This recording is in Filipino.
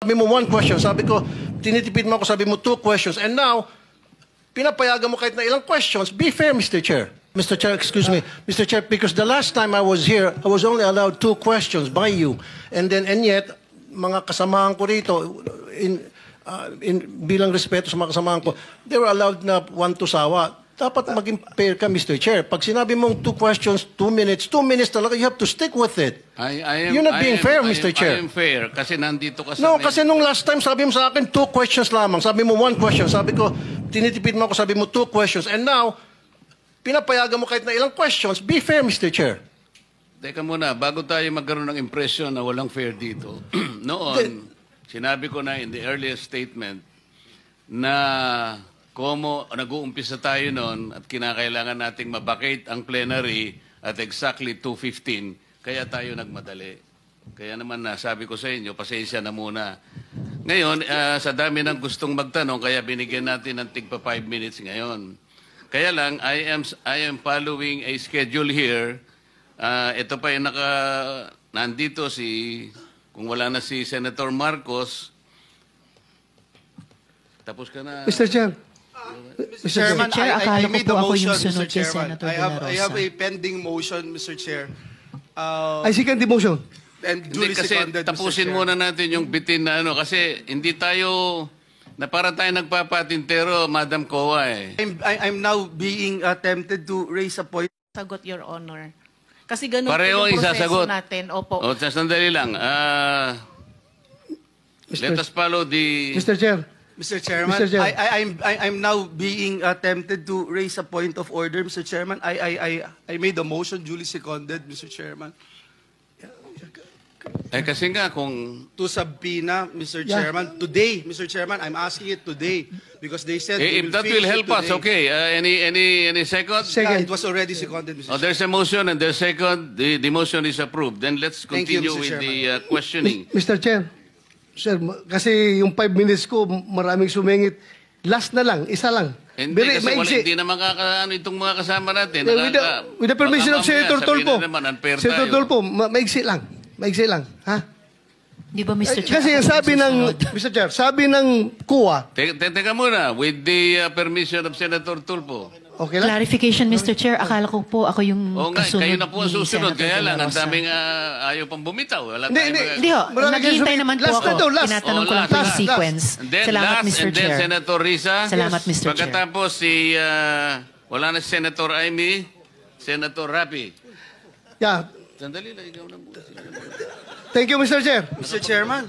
Sabi mo one question, sabi ko, tinitipid mo ako, sabi mo two questions, and now, pinapayagan mo kahit na ilang questions. Be fair, Mr. Chair. Mr. Chair, excuse me. Mr. Chair, because the last time I was here, I was only allowed two questions by you. And yet, mga kasamahan ko rito, bilang respeto sa mga kasamahan ko, they were allowed na one to sawa. Dapat maging fair ka, Mr. Chair. Pag sinabi mong two questions, 2 minutes talaga, you have to stick with it. You're not being fair, Mr. Chair. I am fair kasi nandito ka sa... No, kasi nung last time, sabi mo sa akin, two questions lamang. Sabi mo one question. Sabi ko, tinitipid mo ako, sabi mo two questions. And now, pinapayagan mo kahit na ilang questions. Be fair, Mr. Chair. Teka muna, bago tayo magkaroon ng impression na walang fair dito, noon, sinabi ko na in the earlier statement na nag-uumpisa tayo noon at kinakailangan nating mabakate ang plenary at exactly 2:15, kaya tayo nagmadali. Kaya naman sabi ko sa inyo, pasensya na muna. Ngayon, sa dami ng gustong magtanong, kaya binigyan natin ng tigpa 5 minutes ngayon. Kaya lang, I am following a schedule here. Ito pa yung nandito kung wala na si Senator Marcos, tapos ka na. Mr. Chair. Mr. Chairman, I made the motion, Mr. kay Chairman. Senator De La Rosa. I have a pending motion, Mr. Chair. I second the motion. And Hindi duly kasi seconded, Mr. tapusin Chair. muna natin yung bitin na kasi hindi tayo, na para tayo nagpapatintero, Madam Kowa eh. I'm now being tempted to raise a point. Sagot, Your Honor. Kasi ganun Pareho po yung proseso isasagot. natin. Opo. O, sandali lang. Let us follow the... Mr. Chair. Mr. Chairman, Mr. Chair. I'm now being tempted to raise a point of order, Mr. Chairman. I made a motion, duly seconded, Mr. Chairman. kasi nga kung... To subpoena, Mr. Yeah. Chairman, today, Mr. Chairman, I'm asking it today because they said if that finish will it help us, today. okay. Any second? Yeah, it was already seconded, Mr. Oh, there's a motion and there's second. The motion is approved. Then let's Thank you, continue Mr. with the questioning. Mr. Chair. Sir, kasi yung 5 minutes ko, maraming sumingit. Last na lang, isa lang. Hindi, Very kasi maigsi. hindi na makakaano itong mga kasama natin. With the permission of Senator Tulfo. Senator tayo. Tulfo, maigsi lang. Maigsi lang. Ha? Di ba, Mr. Chair? Kasi ako sabi ng, susunod? Mr. Chair, sabi ng kuwa, Teka muna, with the permission of Senator Tulfo. okay lang? Clarification, Mr. Chair. Akala ko po ako yung Oo nga, kasunod kayo na po ang ni susunod. Senator Kaya De La lang, ang Rosa. daming ayaw pang bumitaw. Wala Hindi, tayong hindi. mga- Hindi ho, Marami naghihintay kayo naman po last ako. na daw, last. Tinatanong ko lang po Last, yung last. sequence. And then Salamat, last, Mr. and then Chair. Senator Risa. Salamat, Mr. Chair. Pagkatapos wala na si Senator Amy, Senator Rapi. Yeah. Sandali lang, ikaw na muna. Thank you, Mr. Chair. Mr. Chairman,